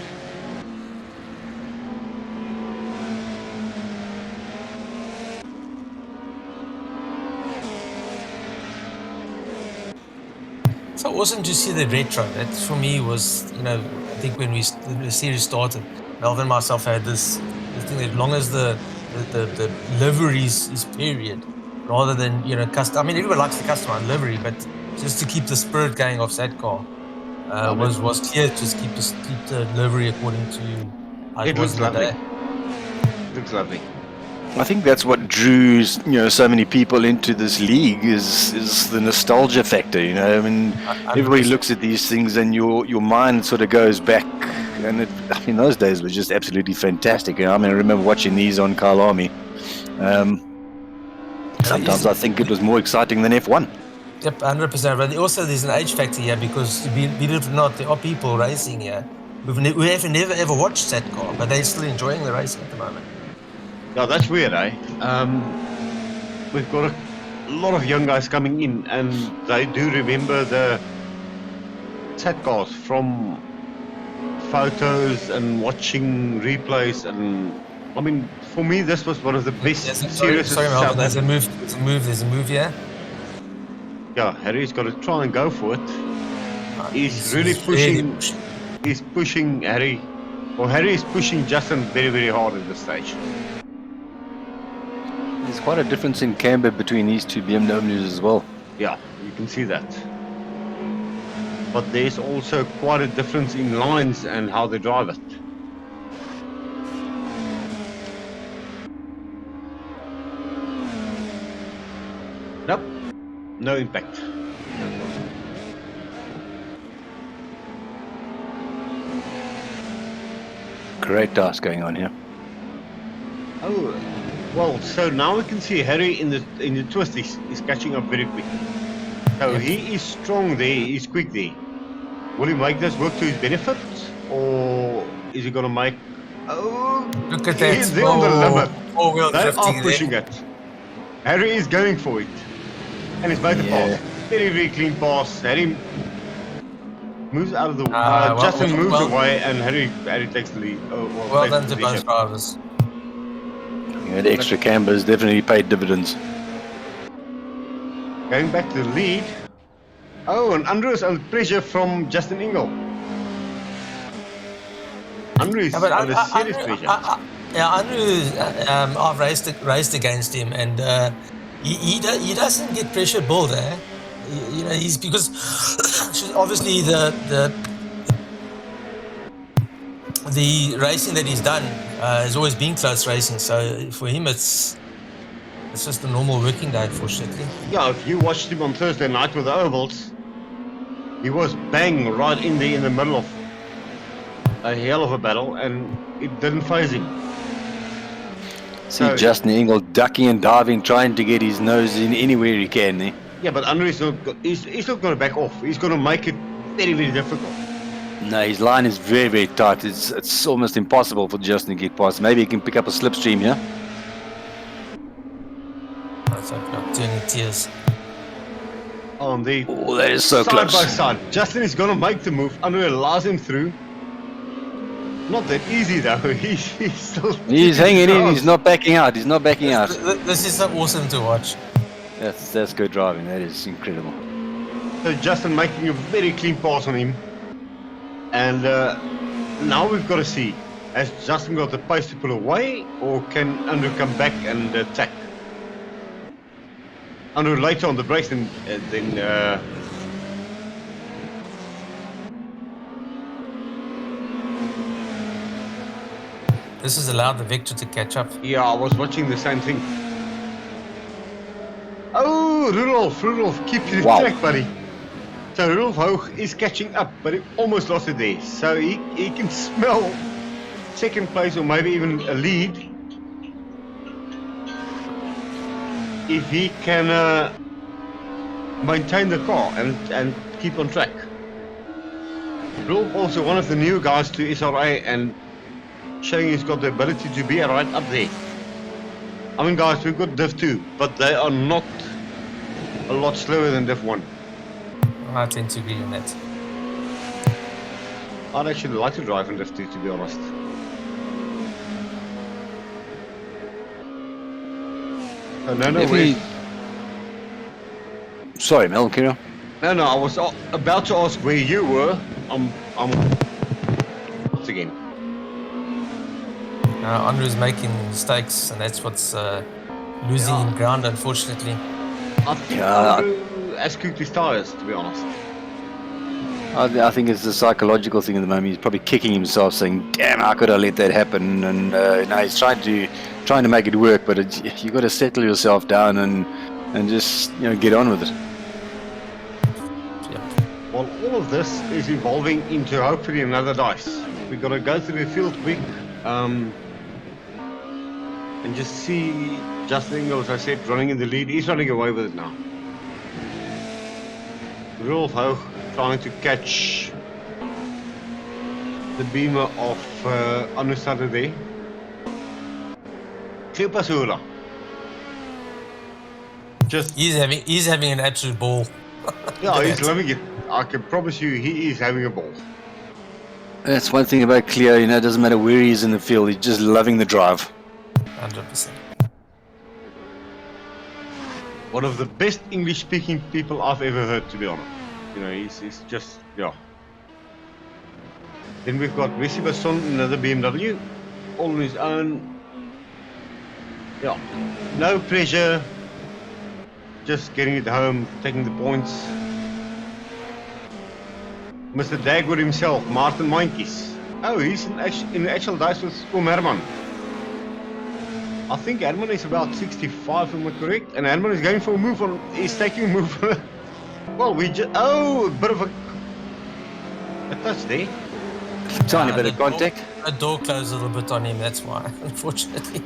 [SPEAKER 3] So awesome to see the retro. That for me was, I think when the series started, Melvin and myself had this thing that as long as the liveries is period, rather than custom. I mean, everybody likes the customized livery, but just to keep the spirit going of Satcar was clear. Just keep the livery according to how it was
[SPEAKER 1] looks
[SPEAKER 3] in the
[SPEAKER 1] lovely.
[SPEAKER 3] day.
[SPEAKER 1] It looks lovely.
[SPEAKER 2] I think that's what drew so many people into this league is the nostalgia factor. I mean, everybody
[SPEAKER 3] 100%.
[SPEAKER 2] looks at these things and your mind sort of goes back. And those days were just absolutely fantastic. I mean, I remember watching these on Carl Army. Sometimes I think it was more exciting than F1.
[SPEAKER 3] Yep, 100%. But also, there's an age factor here because, believe it or not, there are people racing here who have never ever watched Satcar, but they're still enjoying the racing at the moment.
[SPEAKER 1] Yeah, that's weird, eh? We've got a lot of young guys coming in, and they do remember the Satcars from photos and watching replays. And I mean, for me, this was one of the best series.
[SPEAKER 3] Sorry, Melvin, there's a move here.
[SPEAKER 1] Yeah, Harry's got to try and go for it. He's really pushing. He's pushing Harry. Well, Harry is pushing Justin very, very hard at this stage.
[SPEAKER 2] There's quite a difference in camber between these two BMWs as well.
[SPEAKER 1] Yeah, you can see that. But there's also quite a difference in lines and how they drive it. Nope, no impact.
[SPEAKER 2] Great task going on here.
[SPEAKER 1] Oh, well, so now we can see Harry in the twist is catching up very quick. So he is strong there, he's quick there. Will he make this work to his benefit? Or is he going to make... Oh,
[SPEAKER 3] look at that.
[SPEAKER 1] He's there on the limit. They are pushing
[SPEAKER 3] there.
[SPEAKER 1] it. Harry is going for it. And it's made the pass. Very, very clean pass. Harry moves out of the way. Justin moves away and Harry takes the lead.
[SPEAKER 3] Well done to both drivers.
[SPEAKER 2] Yeah, the extra cambers definitely paid dividends.
[SPEAKER 1] Going back to the lead. Oh, and Andrew is under pressure from Justin Ingle. Andrew is under serious pressure.
[SPEAKER 3] Andrew, I've raced against him, and he doesn't get pressure built, eh? He's because obviously the racing that he's done has always been close racing. So for him, it's just a normal working day, unfortunately.
[SPEAKER 1] Yeah, if you watched him on Thursday night with the ovals, he was bang right in the middle of a hell of a battle, and it didn't faze him.
[SPEAKER 2] See Justin Ingle ducking and diving, trying to get his nose in anywhere he can. Eh?
[SPEAKER 1] Yeah, but Andrew is he's not going to back off. He's going to make it very, very difficult.
[SPEAKER 2] No, his line is very, very tight. It's almost impossible for Justin to get past. Maybe he can pick up a slipstream here.
[SPEAKER 3] Let's open up turning tears.
[SPEAKER 1] On the
[SPEAKER 2] that is so close.
[SPEAKER 1] Side by side. Justin is going to make the move. Andrew allows him through. Not that easy though. He's still.
[SPEAKER 2] He's hanging in. He's not backing out. He's not backing out.
[SPEAKER 3] This is so awesome to watch.
[SPEAKER 2] That's good driving. That is incredible.
[SPEAKER 1] So Justin making a very clean pass on him. And now we've got to see, has Justin got the pace to pull away, or can Andrew come back and attack? Andrew later on the brakes, then
[SPEAKER 3] this has allowed the Vector to catch up.
[SPEAKER 1] Yeah, I was watching the same thing. Oh, Rudolph, keep your track, buddy. So Rudolph Hoog is catching up, but he almost lost it there. So he can smell second place or maybe even a lead if he can maintain the car and keep on track. Rudolph also one of the new guys to SRA and showing he's got the ability to be right up there. I mean, guys, we've got Div 2, but they are not a lot slower than Div 1.
[SPEAKER 3] I tend to agree on that.
[SPEAKER 1] I'd actually like to drive in Div 2, to be honest.
[SPEAKER 2] Sorry, Mel, carry on.
[SPEAKER 1] No, I was about to ask where you were. I'm once again.
[SPEAKER 3] Andrew's making mistakes, and that's what's losing in ground, unfortunately.
[SPEAKER 1] I think Andrew has cooked his tires, to be honest.
[SPEAKER 2] I think it's a psychological thing at the moment. He's probably kicking himself, saying, "Damn, how could I let that happen?" And now he's trying to make it work, but you got to settle yourself down and just get on with it.
[SPEAKER 3] Yeah.
[SPEAKER 1] Well, all of this is evolving into hopefully another dice. We've got to go through the field quick and just see Justin Ingles, as I said, running in the lead. He's running away with it now. Rolf Hoog trying to catch the beamer of Anu Saturday. Cleopasura. Just
[SPEAKER 3] He's having an absolute ball.
[SPEAKER 1] yeah, he's loving it. I can promise you, he is having a ball.
[SPEAKER 2] That's one thing about Cleo. It doesn't matter where he is in the field. He's just loving the drive.
[SPEAKER 3] 100%.
[SPEAKER 1] One of the best English-speaking people I've ever heard, to be honest. He's just, yeah. Then we've got Wesley Basson, another BMW, all on his own. Yeah, no pressure, just getting it home, taking the points. Mr. Dagwood himself, Martin Mankies. Oh, he's in the actual dice with Herman. I think Herman is about 65, am I correct? And Herman is going for a move on. He's taking a move. Well, a bit of a touch there.
[SPEAKER 2] Tiny bit of contact.
[SPEAKER 3] The door closed a little bit on him, that's why, unfortunately.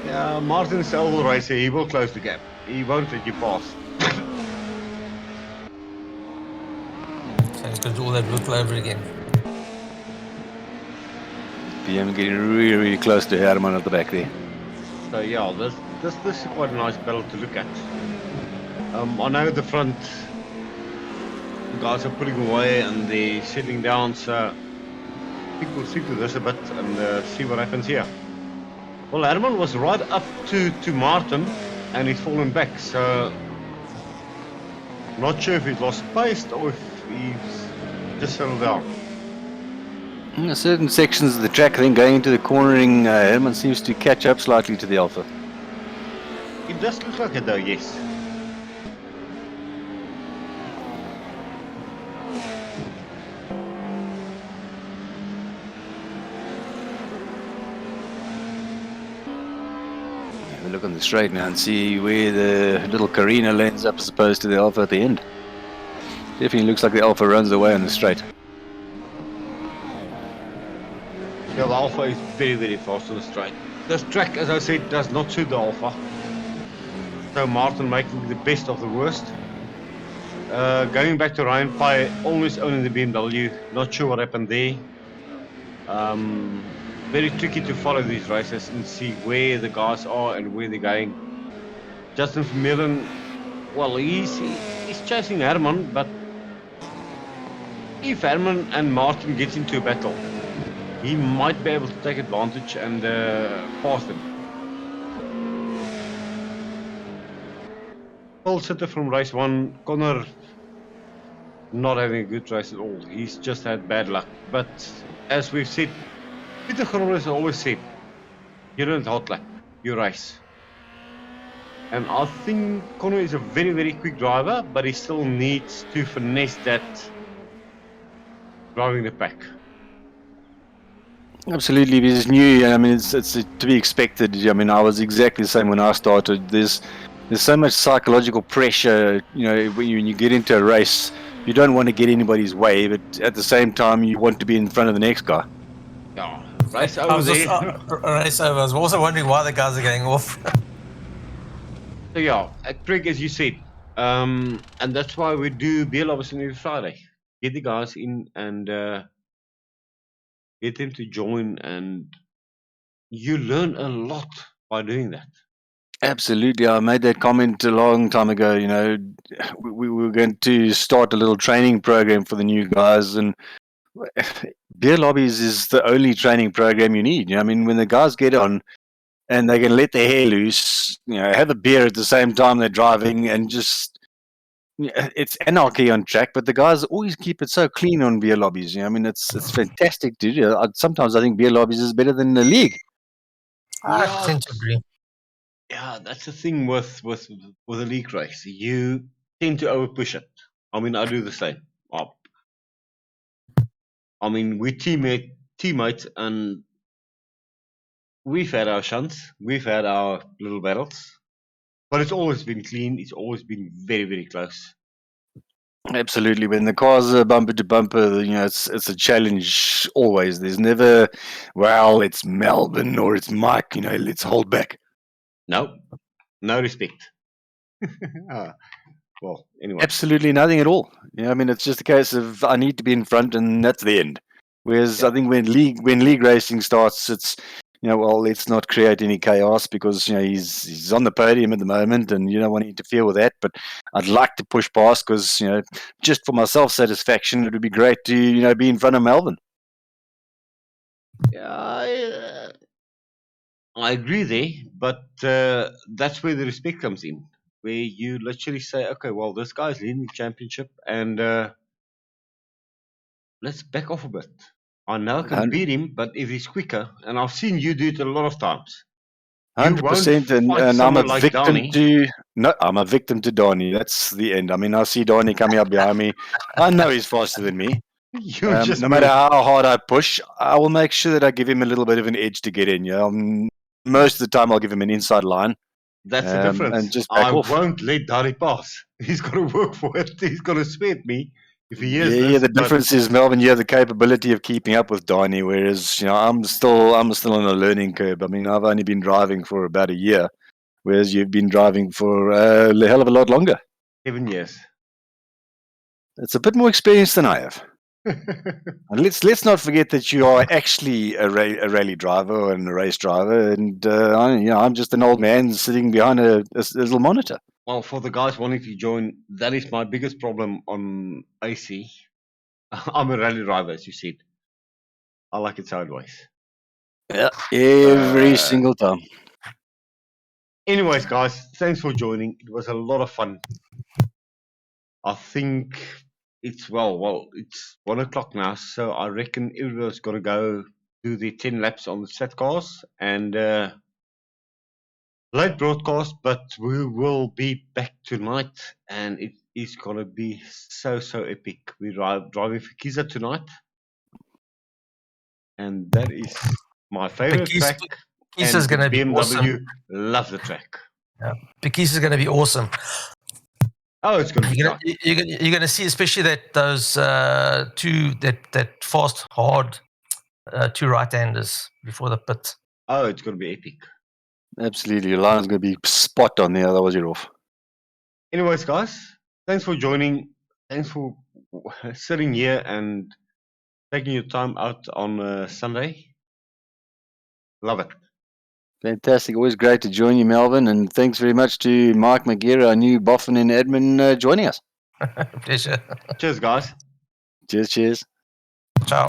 [SPEAKER 1] Yeah, Martin's an oval racer. He will close the gap. He won't let you pass.
[SPEAKER 3] So he's going to do all that work all over again.
[SPEAKER 2] PM getting really, really close to Herman at the back there.
[SPEAKER 1] So yeah, this is quite a nice battle to look at. I know the front guys are pulling away and they're settling down, so I think we'll see to this a bit and see what happens here. Well, Herman was right up to Martin and he's fallen back, so not sure if he's lost pace or if he's just settled down.
[SPEAKER 2] Certain sections of the track, I think, going into the cornering, Herman seems to catch up slightly to the Alpha.
[SPEAKER 1] It does look like it though, yes.
[SPEAKER 2] Have a look on the straight now and see where the little Carina lands up as opposed to the Alpha at the end. Definitely looks like the Alpha runs away on the straight.
[SPEAKER 1] Yeah, the Alpha is very, very fast on the straight. This track, as I said, does not suit the Alpha. So Martin making the best of the worst. Going back to Ryan Pye, always owning the BMW. Not sure what happened there. Very tricky to follow these races and see where the guys are and where they're going. Justin Vermeulen, well, he's chasing Herman, but if Herman and Martin get into a battle, he might be able to take advantage and pass them. Paul Sitter from race 1, Connor not having a good race at all. He's just had bad luck. But as we've said, Peter Grol has always said, you don't hot lap, you race. And I think Connor is a very, very quick driver, but he still needs to finesse that driving the pack.
[SPEAKER 2] Absolutely, because it's new. I mean, it's to be expected. I mean, I was exactly the same when I started. There's so much psychological pressure. When you get into a race, you don't want to get anybody's way, but at the same time, you want to be in front of the next guy.
[SPEAKER 1] Yeah, race over there.
[SPEAKER 3] Race over. I was also wondering why the guys are going off.
[SPEAKER 1] So yeah, Craig, as you said, and that's why we do beer lovers every Friday. Get the guys in and get them to join, and you learn a lot by doing that.
[SPEAKER 2] Absolutely, I made that comment a long time ago. We were going to start a little training program for the new guys, and beer lobbies is the only training program you need. I mean, when the guys get on and they can let their hair loose, have a beer at the same time they're driving, and just it's anarchy on track. But the guys always keep it so clean on beer lobbies. I mean, it's fantastic to do. Sometimes I think beer lobbies is better than the league.
[SPEAKER 3] I tend to agree.
[SPEAKER 1] Yeah, that's the thing with a league race. You tend to overpush it. I mean, I do the same. I mean, we're teammates, and we've had our shunts, we've had our little battles, but it's always been clean. It's always been very, very close.
[SPEAKER 2] Absolutely. When the cars are bumper to bumper, it's a challenge always. There's never, well, it's Melbourne or it's Mike, let's hold back.
[SPEAKER 1] No respect. Well, anyway.
[SPEAKER 2] Absolutely nothing at all. I mean, it's just a case of I need to be in front and that's the end. Whereas I think when league racing starts, it's, well, let's not create any chaos because, he's on the podium at the moment and you don't want to interfere with that. But I'd like to push past because, just for my self-satisfaction, it would be great to, be in front of Melbourne.
[SPEAKER 1] Yeah, I agree there, but that's where the respect comes in, where you literally say, okay, well, this guy's leading the championship and let's back off a bit. I know I can beat him, but if he's quicker, and I've seen you do it a lot of times.
[SPEAKER 2] 100%, and I'm a victim to I'm a victim to Donnie. That's the end. I mean, I see Donnie coming up behind me. I know he's faster than me. No matter how hard I push, I will make sure that I give him a little bit of an edge to get in. Most of the time, I'll give him an inside line.
[SPEAKER 1] That's the difference.
[SPEAKER 2] And just back off.
[SPEAKER 1] I won't let Donnie pass. He's got to work for it. He's got to sweat me. If he is
[SPEAKER 2] the difference is, Melvin, you have the capability of keeping up with Donnie, whereas I'm still on a learning curve. I mean, I've only been driving for about a year, whereas you've been driving for a hell of a lot longer.
[SPEAKER 1] 7 years.
[SPEAKER 2] It's a bit more experience than I have. And let's not forget that you are actually a rally driver and a race driver, and I'm just an old man sitting behind a little monitor.
[SPEAKER 1] Well, for the guys wanting to join, that is my biggest problem on AC. I'm a rally driver, as you said. I like it sideways.
[SPEAKER 2] Yeah, every single time.
[SPEAKER 1] Anyways, guys, thanks for joining. It was a lot of fun. I think it's it's 1 o'clock now, so I reckon everyone's got to go do their 10 laps on the Satcars and late broadcast, but we will be back tonight, and it is going to be so epic. We're driving for Kiza tonight, and that is my favorite track.
[SPEAKER 3] Kiza's going to be
[SPEAKER 1] BMW
[SPEAKER 3] awesome.
[SPEAKER 1] Love the track.
[SPEAKER 3] Yeah, Kiza's going to be awesome.
[SPEAKER 1] Oh, it's going to be
[SPEAKER 3] you're going to see, especially those two that fast hard two right-handers before the pit.
[SPEAKER 1] Oh, it's going to be epic.
[SPEAKER 2] Absolutely, your line's going to be spot on there. Otherwise, you're off.
[SPEAKER 1] Anyways, guys, thanks for joining. Thanks for sitting here and taking your time out on Sunday. Love it.
[SPEAKER 2] Fantastic. Always great to join you, Melvin. And thanks very much to Mike McGear, our new boffin and admin, joining us.
[SPEAKER 3] Pleasure.
[SPEAKER 1] Cheers, guys.
[SPEAKER 2] Cheers.
[SPEAKER 3] Ciao.